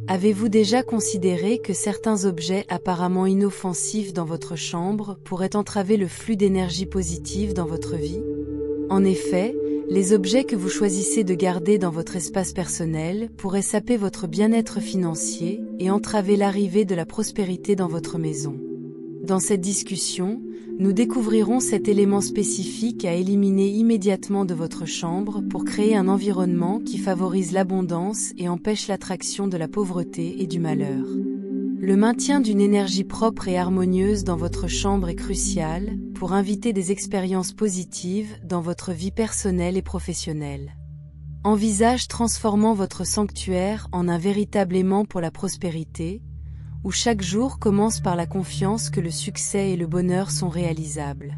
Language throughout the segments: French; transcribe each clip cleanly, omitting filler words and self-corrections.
Avez-vous déjà considéré que certains objets apparemment inoffensifs dans votre chambre pourraient entraver le flux d'énergie positive dans votre vie? En effet, les objets que vous choisissez de garder dans votre espace personnel pourraient saper votre bien-être financier et entraver l'arrivée de la prospérité dans votre maison. Dans cette discussion, nous découvrirons cet élément spécifique à éliminer immédiatement de votre chambre pour créer un environnement qui favorise l'abondance et empêche l'attraction de la pauvreté et du malheur. Le maintien d'une énergie propre et harmonieuse dans votre chambre est crucial pour inviter des expériences positives dans votre vie personnelle et professionnelle. Envisage transformant votre sanctuaire en un véritable aimant pour la prospérité, où chaque jour commence par la confiance que le succès et le bonheur sont réalisables.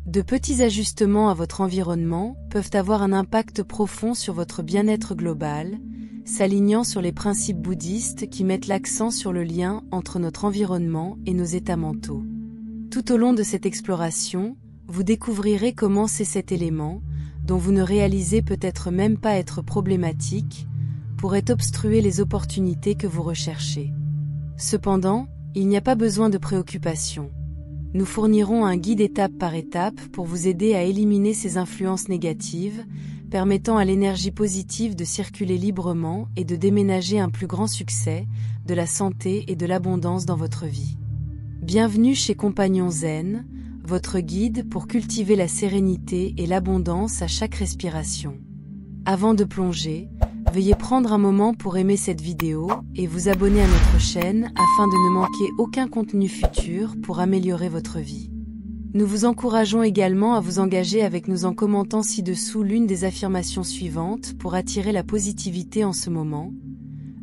De petits ajustements à votre environnement peuvent avoir un impact profond sur votre bien-être global, s'alignant sur les principes bouddhistes qui mettent l'accent sur le lien entre notre environnement et nos états mentaux. Tout au long de cette exploration, vous découvrirez comment ces 7 éléments, dont vous ne réalisez peut-être même pas être problématiques, pourraient obstruer les opportunités que vous recherchez. Cependant, il n'y a pas besoin de préoccupation. Nous fournirons un guide étape par étape pour vous aider à éliminer ces influences négatives, permettant à l'énergie positive de circuler librement et de déménager un plus grand succès, de la santé et de l'abondance dans votre vie. Bienvenue chez Compagnon Zen, votre guide pour cultiver la sérénité et l'abondance à chaque respiration. Avant de plonger, veuillez prendre un moment pour aimer cette vidéo et vous abonner à notre chaîne afin de ne manquer aucun contenu futur pour améliorer votre vie. Nous vous encourageons également à vous engager avec nous en commentant ci-dessous l'une des affirmations suivantes pour attirer la positivité en ce moment.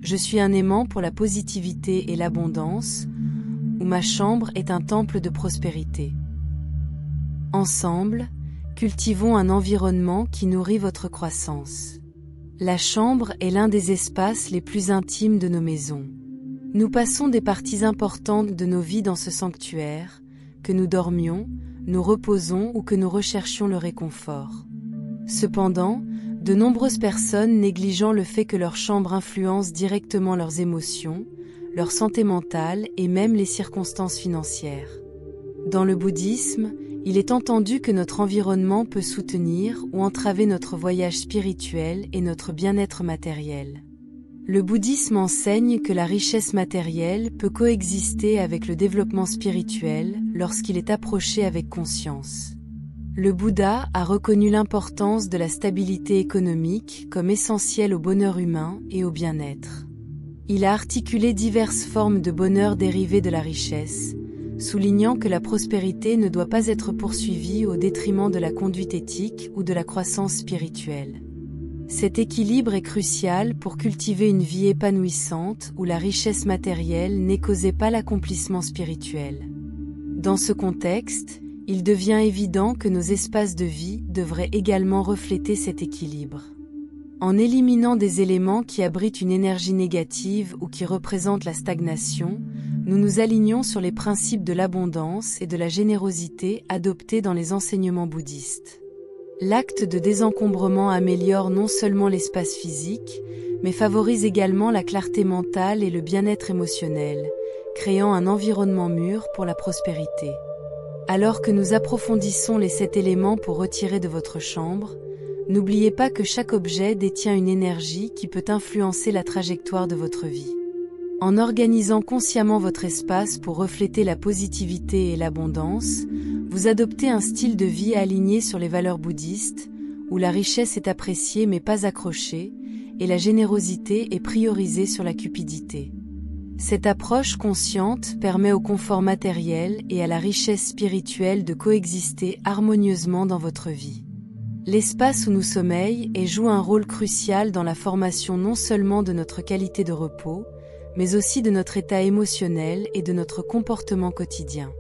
Je suis un aimant pour la positivité et l'abondance, ou ma chambre est un temple de prospérité. Ensemble, cultivons un environnement qui nourrit votre croissance. La chambre est l'un des espaces les plus intimes de nos maisons. Nous passons des parties importantes de nos vies dans ce sanctuaire, que nous dormions, nous reposons ou que nous recherchions le réconfort. Cependant, de nombreuses personnes négligeant le fait que leur chambre influence directement leurs émotions, leur santé mentale et même les circonstances financières. Dans le bouddhisme, il est entendu que notre environnement peut soutenir ou entraver notre voyage spirituel et notre bien-être matériel. Le bouddhisme enseigne que la richesse matérielle peut coexister avec le développement spirituel lorsqu'il est approché avec conscience. Le Bouddha a reconnu l'importance de la stabilité économique comme essentielle au bonheur humain et au bien-être. Il a articulé diverses formes de bonheur dérivées de la richesse, soulignant que la prospérité ne doit pas être poursuivie au détriment de la conduite éthique ou de la croissance spirituelle. Cet équilibre est crucial pour cultiver une vie épanouissante où la richesse matérielle n'est causée par l'accomplissement spirituel. Dans ce contexte, il devient évident que nos espaces de vie devraient également refléter cet équilibre. En éliminant des éléments qui abritent une énergie négative ou qui représentent la stagnation, nous nous alignons sur les principes de l'abondance et de la générosité adoptés dans les enseignements bouddhistes. L'acte de désencombrement améliore non seulement l'espace physique, mais favorise également la clarté mentale et le bien-être émotionnel, créant un environnement mûr pour la prospérité. Alors que nous approfondissons les 7 éléments pour retirer de votre chambre, n'oubliez pas que chaque objet détient une énergie qui peut influencer la trajectoire de votre vie. En organisant consciemment votre espace pour refléter la positivité et l'abondance, vous adoptez un style de vie aligné sur les valeurs bouddhistes, où la richesse est appréciée mais pas accrochée, et la générosité est priorisée sur la cupidité. Cette approche consciente permet au confort matériel et à la richesse spirituelle de coexister harmonieusement dans votre vie. L'espace où nous sommeillons joue un rôle crucial dans la formation non seulement de notre qualité de repos, mais aussi de notre état émotionnel et de notre comportement quotidien.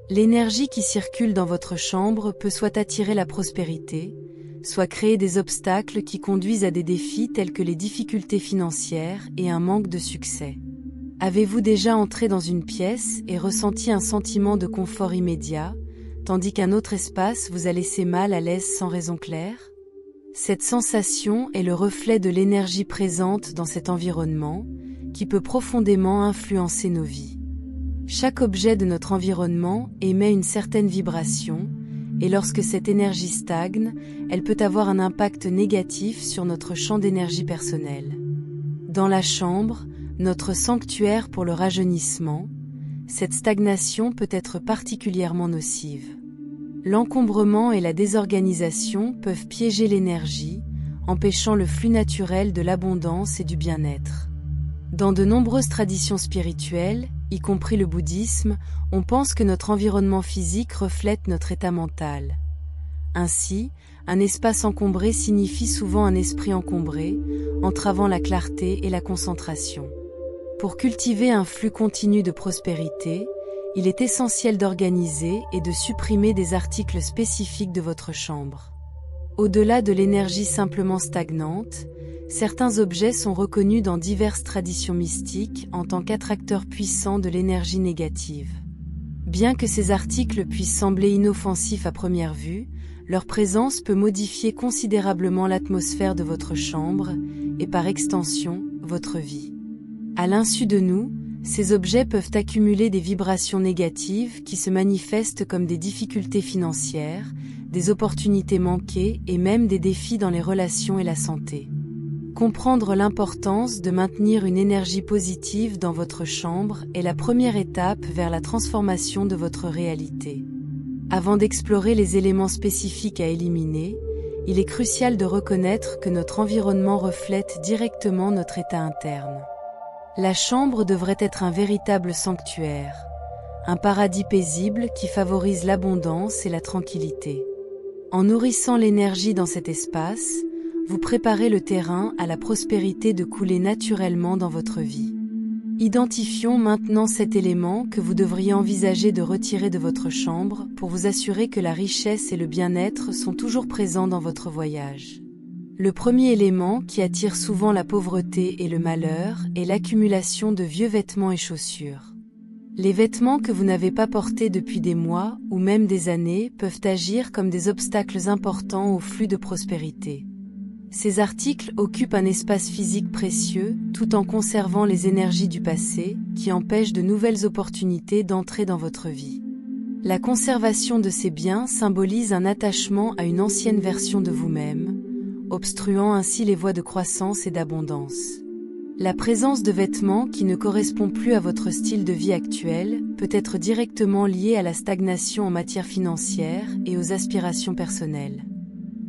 L'énergie qui circule dans votre chambre peut soit attirer la prospérité, soit créer des obstacles qui conduisent à des défis tels que les difficultés financières et un manque de succès. Avez-vous déjà entré dans une pièce et ressenti un sentiment de confort immédiat, tandis qu'un autre espace vous a laissé mal à l'aise sans raison claire? Cette sensation est le reflet de l'énergie présente dans cet environnement, qui peut profondément influencer nos vies. Chaque objet de notre environnement émet une certaine vibration, et lorsque cette énergie stagne, elle peut avoir un impact négatif sur notre champ d'énergie personnelle. Dans la chambre, notre sanctuaire pour le rajeunissement, cette stagnation peut être particulièrement nocive. L'encombrement et la désorganisation peuvent piéger l'énergie, empêchant le flux naturel de l'abondance et du bien-être. Dans de nombreuses traditions spirituelles, y compris le bouddhisme, on pense que notre environnement physique reflète notre état mental. Ainsi, un espace encombré signifie souvent un esprit encombré, entravant la clarté et la concentration. Pour cultiver un flux continu de prospérité, il est essentiel d'organiser et de supprimer des articles spécifiques de votre chambre. Au-delà de l'énergie simplement stagnante, certains objets sont reconnus dans diverses traditions mystiques en tant qu'attracteurs puissants de l'énergie négative. Bien que ces articles puissent sembler inoffensifs à première vue, leur présence peut modifier considérablement l'atmosphère de votre chambre et par extension, votre vie. À l'insu de nous, ces objets peuvent accumuler des vibrations négatives qui se manifestent comme des difficultés financières, des opportunités manquées et même des défis dans les relations et la santé. Comprendre l'importance de maintenir une énergie positive dans votre chambre est la première étape vers la transformation de votre réalité. Avant d'explorer les éléments spécifiques à éliminer, il est crucial de reconnaître que notre environnement reflète directement notre état interne. La chambre devrait être un véritable sanctuaire, un paradis paisible qui favorise l'abondance et la tranquillité. En nourrissant l'énergie dans cet espace, vous préparez le terrain à la prospérité de couler naturellement dans votre vie. Identifions maintenant cet élément que vous devriez envisager de retirer de votre chambre pour vous assurer que la richesse et le bien-être sont toujours présents dans votre voyage. Le premier élément qui attire souvent la pauvreté et le malheur est l'accumulation de vieux vêtements et chaussures. Les vêtements que vous n'avez pas portés depuis des mois ou même des années peuvent agir comme des obstacles importants au flux de prospérité. Ces articles occupent un espace physique précieux tout en conservant les énergies du passé qui empêchent de nouvelles opportunités d'entrer dans votre vie. La conservation de ces biens symbolise un attachement à une ancienne version de vous-même, obstruant ainsi les voies de croissance et d'abondance. La présence de vêtements qui ne correspondent plus à votre style de vie actuel peut être directement liée à la stagnation en matière financière et aux aspirations personnelles.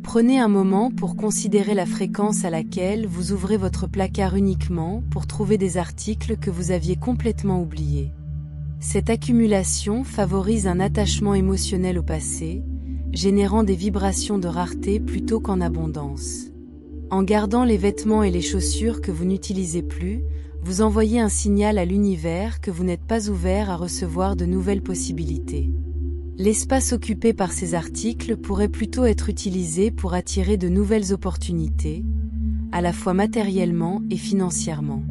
Prenez un moment pour considérer la fréquence à laquelle vous ouvrez votre placard uniquement pour trouver des articles que vous aviez complètement oubliés. Cette accumulation favorise un attachement émotionnel au passé, générant des vibrations de rareté plutôt qu'en abondance. En gardant les vêtements et les chaussures que vous n'utilisez plus, vous envoyez un signal à l'univers que vous n'êtes pas ouvert à recevoir de nouvelles possibilités. L'espace occupé par ces articles pourrait plutôt être utilisé pour attirer de nouvelles opportunités, à la fois matériellement et financièrement.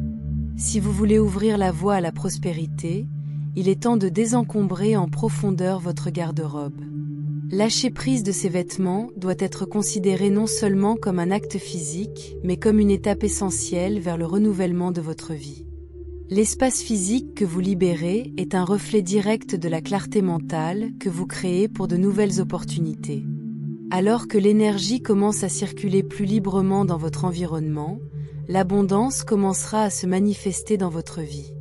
Si vous voulez ouvrir la voie à la prospérité, il est temps de désencombrer en profondeur votre garde-robe. Lâcher prise de ces vêtements doit être considéré non seulement comme un acte physique, mais comme une étape essentielle vers le renouvellement de votre vie. L'espace physique que vous libérez est un reflet direct de la clarté mentale que vous créez pour de nouvelles opportunités. Alors que l'énergie commence à circuler plus librement dans votre environnement, l'abondance commencera à se manifester dans votre vie.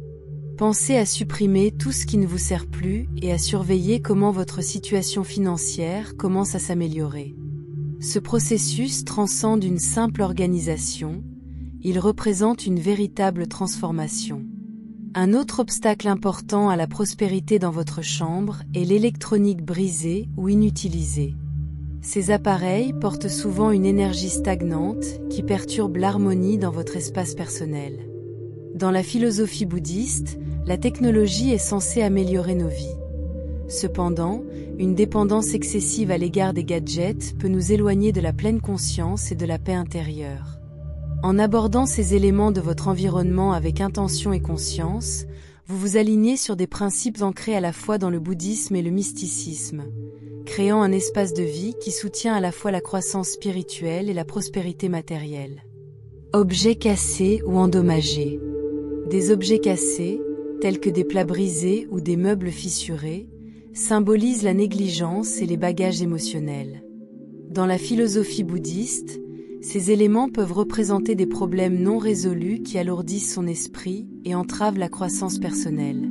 Pensez à supprimer tout ce qui ne vous sert plus et à surveiller comment votre situation financière commence à s'améliorer. Ce processus transcende une simple organisation, il représente une véritable transformation. Un autre obstacle important à la prospérité dans votre chambre est l'électronique brisée ou inutilisée. Ces appareils portent souvent une énergie stagnante qui perturbe l'harmonie dans votre espace personnel. Dans la philosophie bouddhiste, la technologie est censée améliorer nos vies. Cependant, une dépendance excessive à l'égard des gadgets peut nous éloigner de la pleine conscience et de la paix intérieure. En abordant ces éléments de votre environnement avec intention et conscience, vous vous alignez sur des principes ancrés à la fois dans le bouddhisme et le mysticisme, créant un espace de vie qui soutient à la fois la croissance spirituelle et la prospérité matérielle. Objets cassés ou endommagés. Des objets cassés, tels que des plats brisés ou des meubles fissurés, symbolisent la négligence et les bagages émotionnels. Dans la philosophie bouddhiste, ces éléments peuvent représenter des problèmes non résolus qui alourdissent son esprit et entravent la croissance personnelle.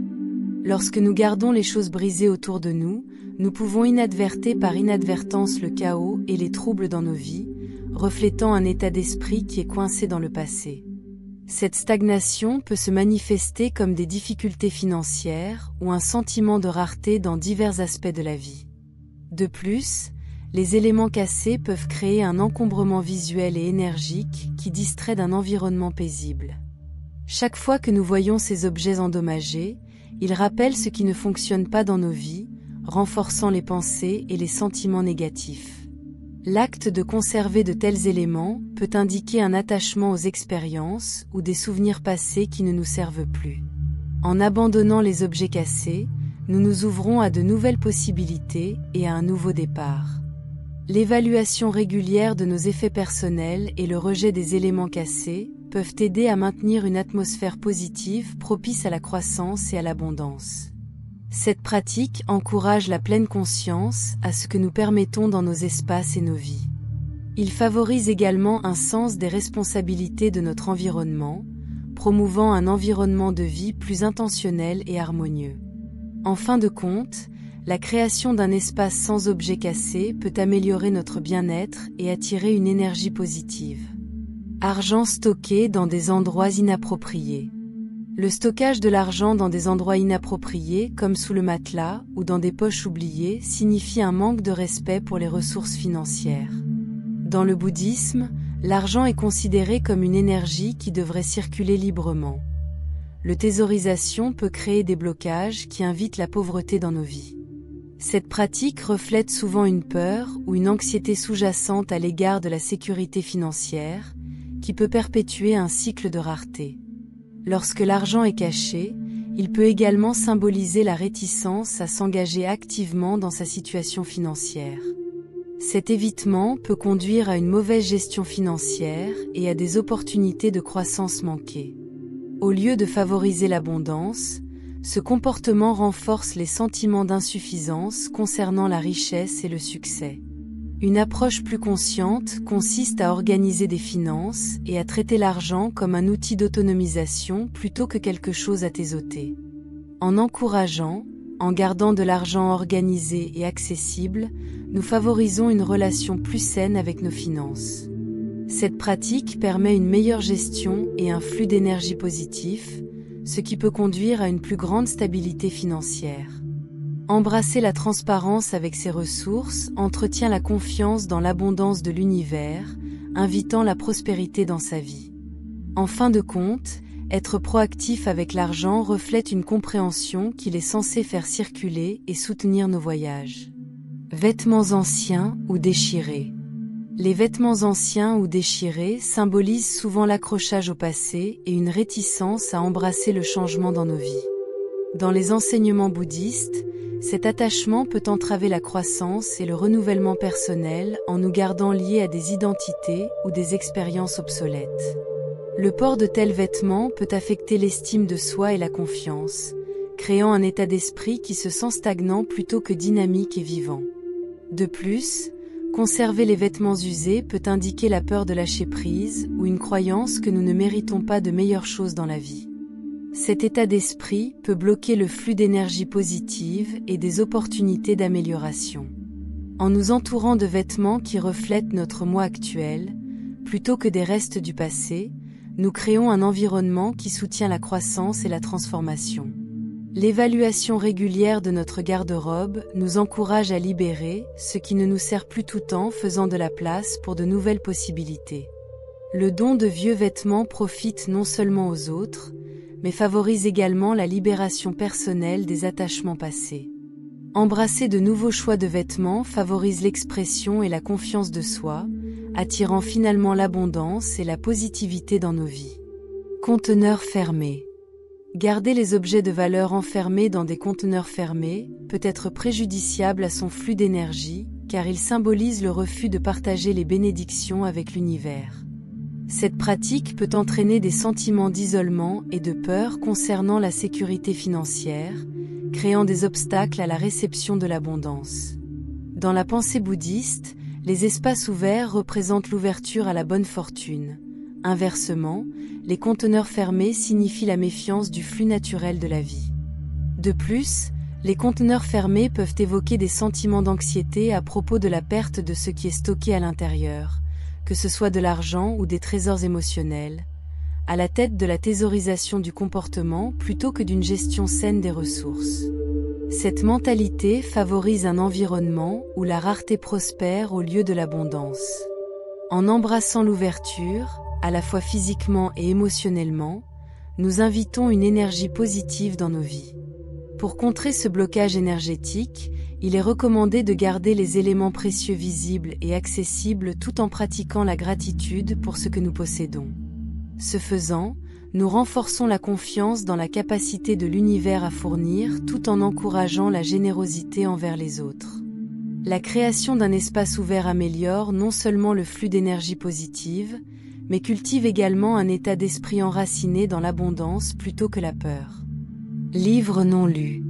Lorsque nous gardons les choses brisées autour de nous, nous pouvons inadverter par inadvertance le chaos et les troubles dans nos vies, reflétant un état d'esprit qui est coincé dans le passé. Cette stagnation peut se manifester comme des difficultés financières ou un sentiment de rareté dans divers aspects de la vie. De plus, les éléments cassés peuvent créer un encombrement visuel et énergique qui distrait d'un environnement paisible. Chaque fois que nous voyons ces objets endommagés, ils rappellent ce qui ne fonctionne pas dans nos vies, renforçant les pensées et les sentiments négatifs. L'acte de conserver de tels éléments peut indiquer un attachement aux expériences ou des souvenirs passés qui ne nous servent plus. En abandonnant les objets cassés, nous nous ouvrons à de nouvelles possibilités et à un nouveau départ. L'évaluation régulière de nos effets personnels et le rejet des éléments cassés peuvent aider à maintenir une atmosphère positive propice à la croissance et à l'abondance. Cette pratique encourage la pleine conscience à ce que nous permettons dans nos espaces et nos vies. Il favorise également un sens des responsabilités de notre environnement, promouvant un environnement de vie plus intentionnel et harmonieux. En fin de compte, la création d'un espace sans objets cassés peut améliorer notre bien-être et attirer une énergie positive. Argent stocké dans des endroits inappropriés. Le stockage de l'argent dans des endroits inappropriés, comme sous le matelas ou dans des poches oubliées, signifie un manque de respect pour les ressources financières. Dans le bouddhisme, l'argent est considéré comme une énergie qui devrait circuler librement. Le thésaurisation peut créer des blocages qui invitent la pauvreté dans nos vies. Cette pratique reflète souvent une peur ou une anxiété sous-jacente à l'égard de la sécurité financière, qui peut perpétuer un cycle de rareté. Lorsque l'argent est caché, il peut également symboliser la réticence à s'engager activement dans sa situation financière. Cet évitement peut conduire à une mauvaise gestion financière et à des opportunités de croissance manquées. Au lieu de favoriser l'abondance, ce comportement renforce les sentiments d'insuffisance concernant la richesse et le succès. Une approche plus consciente consiste à organiser des finances et à traiter l'argent comme un outil d'autonomisation plutôt que quelque chose à thésauter. En encourageant, en gardant de l'argent organisé et accessible, nous favorisons une relation plus saine avec nos finances. Cette pratique permet une meilleure gestion et un flux d'énergie positif, ce qui peut conduire à une plus grande stabilité financière. Embrasser la transparence avec ses ressources entretient la confiance dans l'abondance de l'univers, invitant la prospérité dans sa vie. En fin de compte, être proactif avec l'argent reflète une compréhension qu'il est censé faire circuler et soutenir nos voyages. Vêtements anciens ou déchirés. Les vêtements anciens ou déchirés symbolisent souvent l'accrochage au passé et une réticence à embrasser le changement dans nos vies. Dans les enseignements bouddhistes, cet attachement peut entraver la croissance et le renouvellement personnel en nous gardant liés à des identités ou des expériences obsolètes. Le port de tels vêtements peut affecter l'estime de soi et la confiance, créant un état d'esprit qui se sent stagnant plutôt que dynamique et vivant. De plus, conserver les vêtements usés peut indiquer la peur de lâcher prise ou une croyance que nous ne méritons pas de meilleures choses dans la vie. Cet état d'esprit peut bloquer le flux d'énergie positive et des opportunités d'amélioration. En nous entourant de vêtements qui reflètent notre moi actuel, plutôt que des restes du passé, nous créons un environnement qui soutient la croissance et la transformation. L'évaluation régulière de notre garde-robe nous encourage à libérer ce qui ne nous sert plus tout en faisant de la place pour de nouvelles possibilités. Le don de vieux vêtements profite non seulement aux autres, mais favorise également la libération personnelle des attachements passés. Embrasser de nouveaux choix de vêtements favorise l'expression et la confiance de soi, attirant finalement l'abondance et la positivité dans nos vies. Conteneur fermé. Garder les objets de valeur enfermés dans des conteneurs fermés peut être préjudiciable à son flux d'énergie, car il symbolise le refus de partager les bénédictions avec l'univers. Cette pratique peut entraîner des sentiments d'isolement et de peur concernant la sécurité financière, créant des obstacles à la réception de l'abondance. Dans la pensée bouddhiste, les espaces ouverts représentent l'ouverture à la bonne fortune. Inversement, les conteneurs fermés signifient la méfiance du flux naturel de la vie. De plus, les conteneurs fermés peuvent évoquer des sentiments d'anxiété à propos de la perte de ce qui est stocké à l'intérieur, que ce soit de l'argent ou des trésors émotionnels, à la tête de la thésaurisation du comportement plutôt que d'une gestion saine des ressources. Cette mentalité favorise un environnement où la rareté prospère au lieu de l'abondance. En embrassant l'ouverture, à la fois physiquement et émotionnellement, nous invitons une énergie positive dans nos vies. Pour contrer ce blocage énergétique, il est recommandé de garder les éléments précieux visibles et accessibles tout en pratiquant la gratitude pour ce que nous possédons. Ce faisant, nous renforçons la confiance dans la capacité de l'univers à fournir tout en encourageant la générosité envers les autres. La création d'un espace ouvert améliore non seulement le flux d'énergie positive, mais cultive également un état d'esprit enraciné dans l'abondance plutôt que la peur. Livres non lus.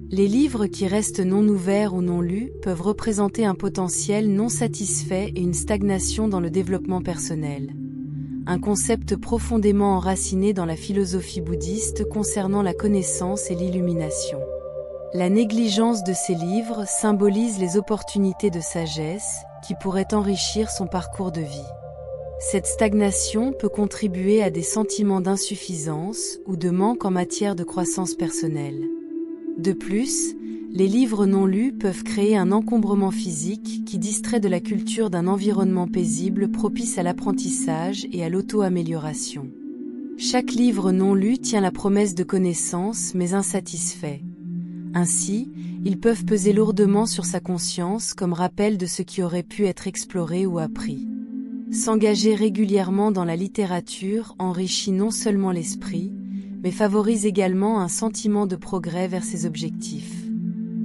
Les livres qui restent non ouverts ou non lus peuvent représenter un potentiel non satisfait et une stagnation dans le développement personnel. Un concept profondément enraciné dans la philosophie bouddhiste concernant la connaissance et l'illumination. La négligence de ces livres symbolise les opportunités de sagesse qui pourraient enrichir son parcours de vie. Cette stagnation peut contribuer à des sentiments d'insuffisance ou de manque en matière de croissance personnelle. De plus, les livres non lus peuvent créer un encombrement physique qui distrait de la culture d'un environnement paisible propice à l'apprentissage et à l'auto-amélioration. Chaque livre non lu tient la promesse de connaissance mais insatisfait. Ainsi, ils peuvent peser lourdement sur sa conscience comme rappel de ce qui aurait pu être exploré ou appris. S'engager régulièrement dans la littérature enrichit non seulement l'esprit, mais favorise également un sentiment de progrès vers ses objectifs.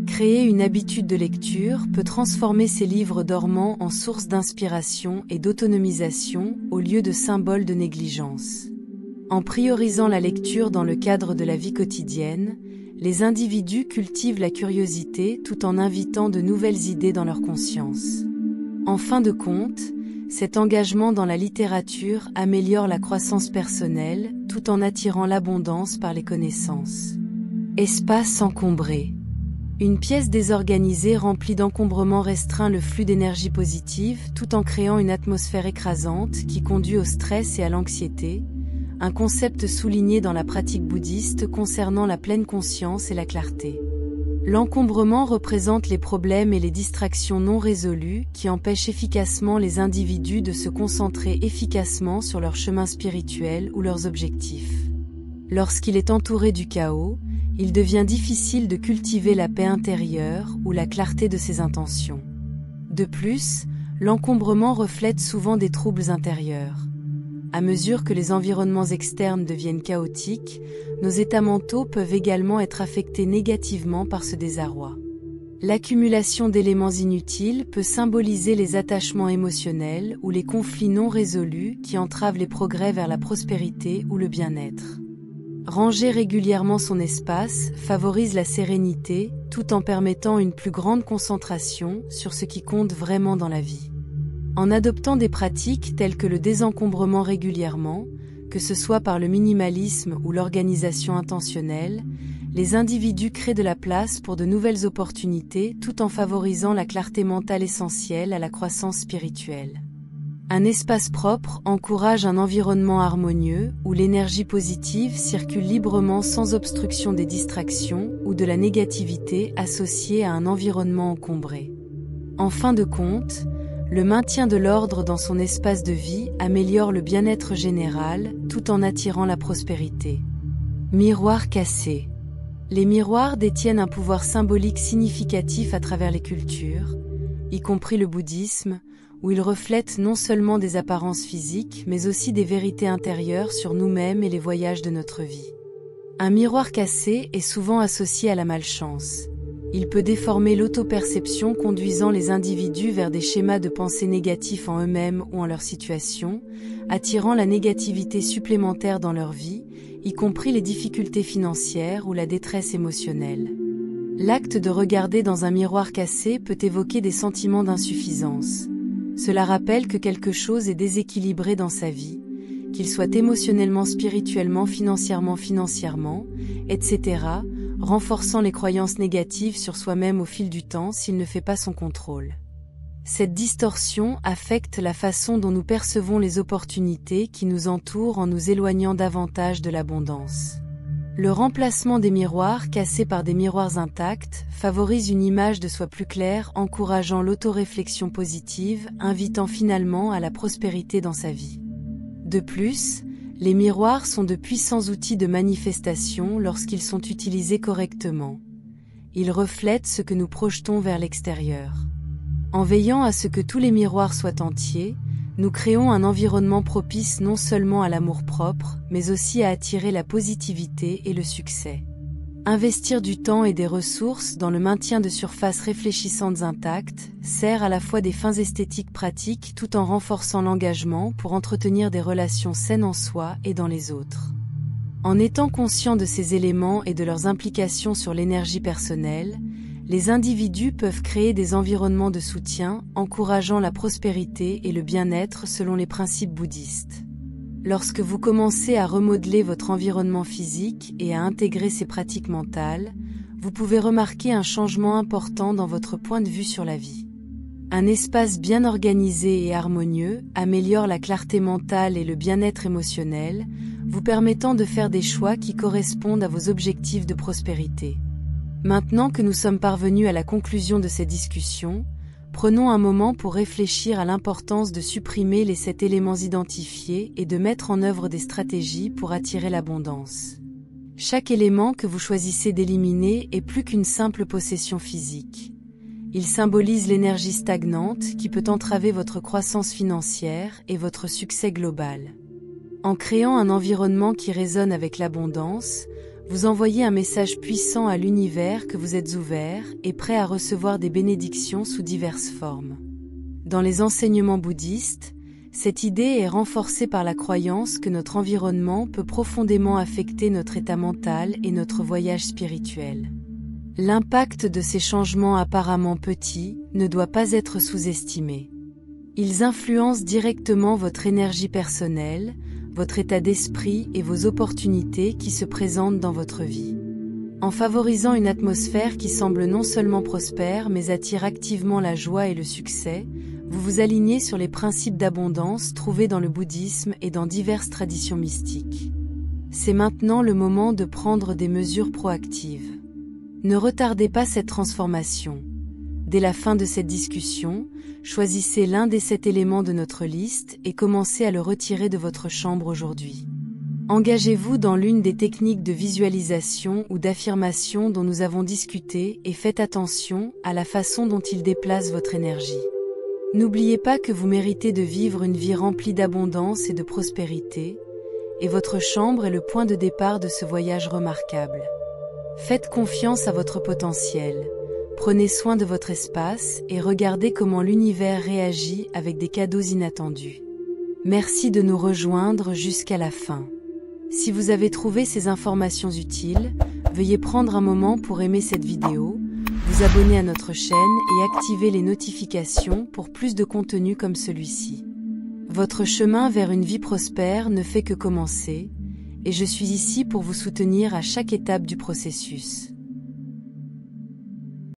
Créer une habitude de lecture peut transformer ces livres dormants en source d'inspiration et d'autonomisation au lieu de symboles de négligence. En priorisant la lecture dans le cadre de la vie quotidienne, les individus cultivent la curiosité tout en invitant de nouvelles idées dans leur conscience. En fin de compte, cet engagement dans la littérature améliore la croissance personnelle tout en attirant l'abondance par les connaissances. Espace encombré. Une pièce désorganisée remplie d'encombrements restreint le flux d'énergie positive tout en créant une atmosphère écrasante qui conduit au stress et à l'anxiété, un concept souligné dans la pratique bouddhiste concernant la pleine conscience et la clarté. L'encombrement représente les problèmes et les distractions non résolues qui empêchent efficacement les individus de se concentrer efficacement sur leur chemin spirituel ou leurs objectifs. Lorsqu'il est entouré du chaos, il devient difficile de cultiver la paix intérieure ou la clarté de ses intentions. De plus, l'encombrement reflète souvent des troubles intérieurs. À mesure que les environnements externes deviennent chaotiques, nos états mentaux peuvent également être affectés négativement par ce désarroi. L'accumulation d'éléments inutiles peut symboliser les attachements émotionnels ou les conflits non résolus qui entravent les progrès vers la prospérité ou le bien-être. Ranger régulièrement son espace favorise la sérénité tout en permettant une plus grande concentration sur ce qui compte vraiment dans la vie. En adoptant des pratiques telles que le désencombrement régulièrement, que ce soit par le minimalisme ou l'organisation intentionnelle, les individus créent de la place pour de nouvelles opportunités tout en favorisant la clarté mentale essentielle à la croissance spirituelle. Un espace propre encourage un environnement harmonieux où l'énergie positive circule librement sans obstruction des distractions ou de la négativité associée à un environnement encombré. En fin de compte, le maintien de l'ordre dans son espace de vie améliore le bien-être général tout en attirant la prospérité. Miroir cassé. Les miroirs détiennent un pouvoir symbolique significatif à travers les cultures, y compris le bouddhisme, où ils reflètent non seulement des apparences physiques mais aussi des vérités intérieures sur nous-mêmes et les voyages de notre vie. Un miroir cassé est souvent associé à la malchance. Il peut déformer l'autoperception, conduisant les individus vers des schémas de pensée négatifs en eux-mêmes ou en leur situation, attirant la négativité supplémentaire dans leur vie, y compris les difficultés financières ou la détresse émotionnelle. L'acte de regarder dans un miroir cassé peut évoquer des sentiments d'insuffisance. Cela rappelle que quelque chose est déséquilibré dans sa vie, qu'il soit émotionnellement, spirituellement, financièrement, etc., renforçant les croyances négatives sur soi-même au fil du temps s'il ne fait pas son contrôle. Cette distorsion affecte la façon dont nous percevons les opportunités qui nous entourent en nous éloignant davantage de l'abondance. Le remplacement des miroirs cassés par des miroirs intacts favorise une image de soi plus claire, encourageant l'autoréflexion positive, invitant finalement à la prospérité dans sa vie. De plus, les miroirs sont de puissants outils de manifestation lorsqu'ils sont utilisés correctement. Ils reflètent ce que nous projetons vers l'extérieur. En veillant à ce que tous les miroirs soient entiers, nous créons un environnement propice non seulement à l'amour-propre, mais aussi à attirer la positivité et le succès. Investir du temps et des ressources dans le maintien de surfaces réfléchissantes intactes sert à la fois des fins esthétiques pratiques tout en renforçant l'engagement pour entretenir des relations saines en soi et dans les autres. En étant conscient de ces éléments et de leurs implications sur l'énergie personnelle, les individus peuvent créer des environnements de soutien, encourageant la prospérité et le bien-être selon les principes bouddhistes. Lorsque vous commencez à remodeler votre environnement physique et à intégrer ces pratiques mentales, vous pouvez remarquer un changement important dans votre point de vue sur la vie. Un espace bien organisé et harmonieux améliore la clarté mentale et le bien-être émotionnel, vous permettant de faire des choix qui correspondent à vos objectifs de prospérité. Maintenant que nous sommes parvenus à la conclusion de cette discussion, prenons un moment pour réfléchir à l'importance de supprimer les 7 éléments identifiés et de mettre en œuvre des stratégies pour attirer l'abondance. Chaque élément que vous choisissez d'éliminer est plus qu'une simple possession physique. Il symbolise l'énergie stagnante qui peut entraver votre croissance financière et votre succès global. En créant un environnement qui résonne avec l'abondance, vous envoyez un message puissant à l'univers que vous êtes ouvert et prêt à recevoir des bénédictions sous diverses formes. Dans les enseignements bouddhistes, cette idée est renforcée par la croyance que notre environnement peut profondément affecter notre état mental et notre voyage spirituel. L'impact de ces changements apparemment petits ne doit pas être sous-estimé. Ils influencent directement votre énergie personnelle, votre état d'esprit et vos opportunités qui se présentent dans votre vie. En favorisant une atmosphère qui semble non seulement prospère mais attire activement la joie et le succès, vous vous alignez sur les principes d'abondance trouvés dans le bouddhisme et dans diverses traditions mystiques. C'est maintenant le moment de prendre des mesures proactives. Ne retardez pas cette transformation. Dès la fin de cette discussion, choisissez l'un des 7 éléments de notre liste et commencez à le retirer de votre chambre aujourd'hui. Engagez-vous dans l'une des techniques de visualisation ou d'affirmation dont nous avons discuté et faites attention à la façon dont ils déplacent votre énergie. N'oubliez pas que vous méritez de vivre une vie remplie d'abondance et de prospérité, et votre chambre est le point de départ de ce voyage remarquable. Faites confiance à votre potentiel. Prenez soin de votre espace et regardez comment l'univers réagit avec des cadeaux inattendus. Merci de nous rejoindre jusqu'à la fin. Si vous avez trouvé ces informations utiles, veuillez prendre un moment pour aimer cette vidéo, vous abonner à notre chaîne et activer les notifications pour plus de contenu comme celui-ci. Votre chemin vers une vie prospère ne fait que commencer, et je suis ici pour vous soutenir à chaque étape du processus.